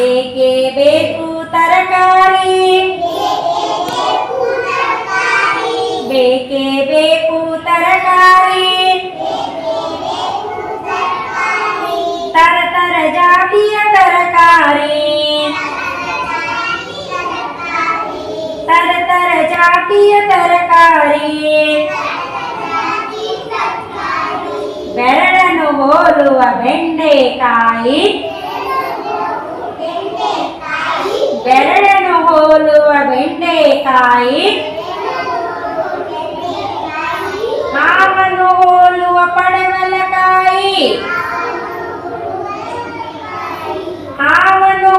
ಬೇಕೇ ಬೇಕು ತರಕಾರಿ, ಬೇಕೇ ಬೇಕು ತರಕಾರಿ, ತರ ಜಾತಿಯ ತರಕಾರಿ, ತರ ಜಾತಿಯ ತರಕಾರಿ, ಬೆರಳನ್ನು ಹೋಲುವ ಬೆಂಡೆಕಾಯಿ, ಬೆರಳನ್ನು ಹೋಲುವ ಬೆಂಡೆಕಾಯಿ, ಹಾವನ್ನು ಹೋಲುವ ಪಡವಲಕಾಯಿ, ಹಾವನ್ನು